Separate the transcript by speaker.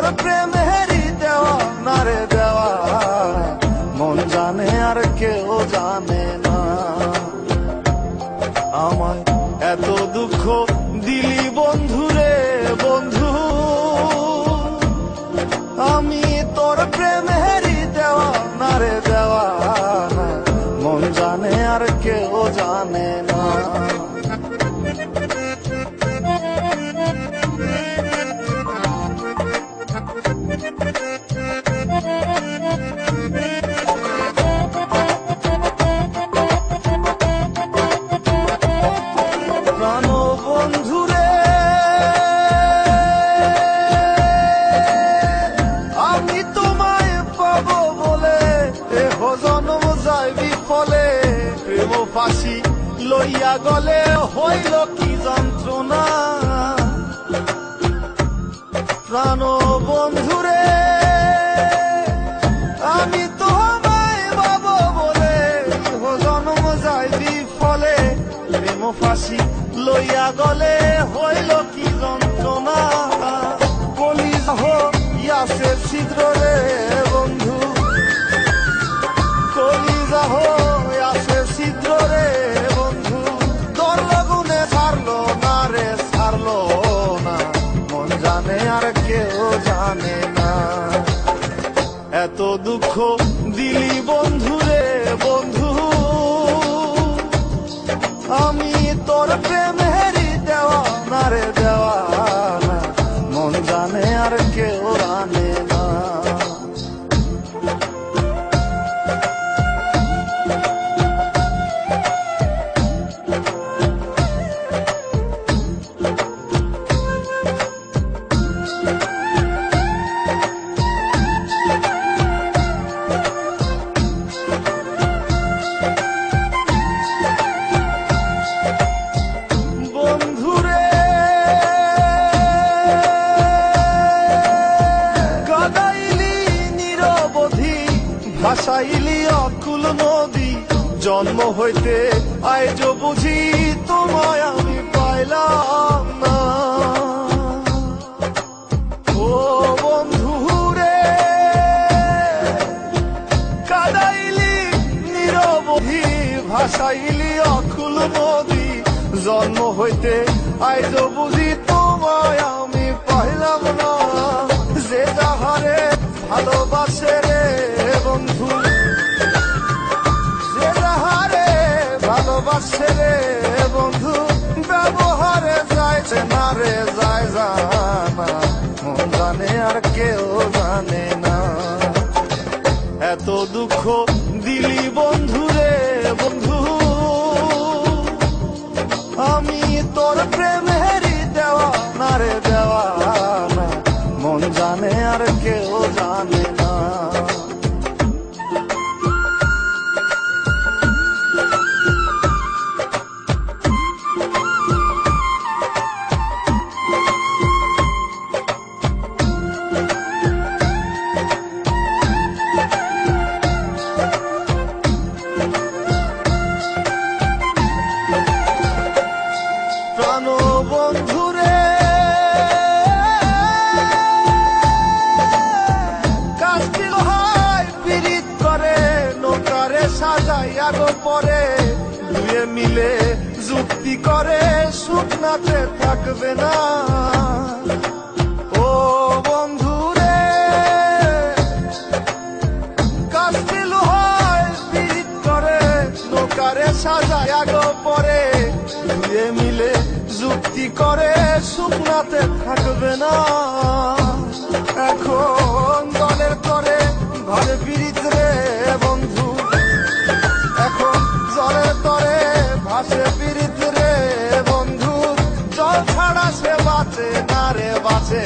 Speaker 1: তোর প্রেমেরই দেওয়া না রে দেওয়া, মন জানে আর কেউ জানে না। আমায় এত দুঃখ দিলি বন্ধু রে বন্ধু, আমি তোর প্রেমেরই দেওয়া না রে দেওয়া, মন জানে আর কেউ জানে না। প্রাণ বন্ধু রে, আমি তোমায় পাবো বলে এহ জন্ম যায় বিফলে, প্রেম ফাঁসি লইয়া গলে হইল কি যন্ত্রণা। প্রাণ বন্ধু রে, আমি তোমায় পাবো বলে এহ জন্ম যায় বিফলে, প্রেম ফাঁসি লইয়া গলে হইল কি যন্ত্রণা। কলিজা হইয়াছে ছিদ্র রে বন্ধু, কলিজা হইয়াছে ছিদ্র রে বন্ধু, তোর লগুনে ছাড়লো না রে ছাড়লো না, মন জানে আর কেউ জানে না। এত দুঃখ দিলি বন্ধু রে বন্ধু, আমি তোর প্রেমেরই দেওয়া না রে দেওয়া, মন জানে আর কেউ জানে না। ভাসাইলি অকুল নদী, জন্ম হইতে আজ বুঝি তোমায় আমি পাইলাম না। ও বন্ধু রে, কাদাইলি নিরবধি, ভাসাইলি অকুল নদী, জন্ম হইতে আজ বুঝি তোমায় আমি পাইলাম না। যে যাহারে ভালোবাসে রে বন্ধু, যে যাহারে ভালোবাসে রে বন্ধু, ব্যবহারে যাইছে না রে যায় জানা, মন জানে আর কেউ জানে না। এত দুঃখ দিলি বন্ধু রে বন্ধু, আমি তোর প্রেমেরই দেওয়া না রে দেওয়া, মন জানে আর কেউ জানে না। প্রাণ বন্ধু রে, কাস্তি লোহায় পীড়িত করে নৌকারে সাজাইয়া গো পরে, দুয়ে মিলে যুক্তি করে শুকনাতে থাকবে না। ও বন্ধু রে, কাস্তি লোহায় পীড়িত করে নৌকারে সাজাইয়া গো পরে, দুয়ে মিলে যুক্তি করে শুকনাতে থাকবে না। এখন দলের করে ঘরে পীড়িত রে বন্ধু, এখন জলের তরে ভাসে পীড়িত রে বন্ধু, জল ছাড়া সে বাঁচে না রে বাঁচে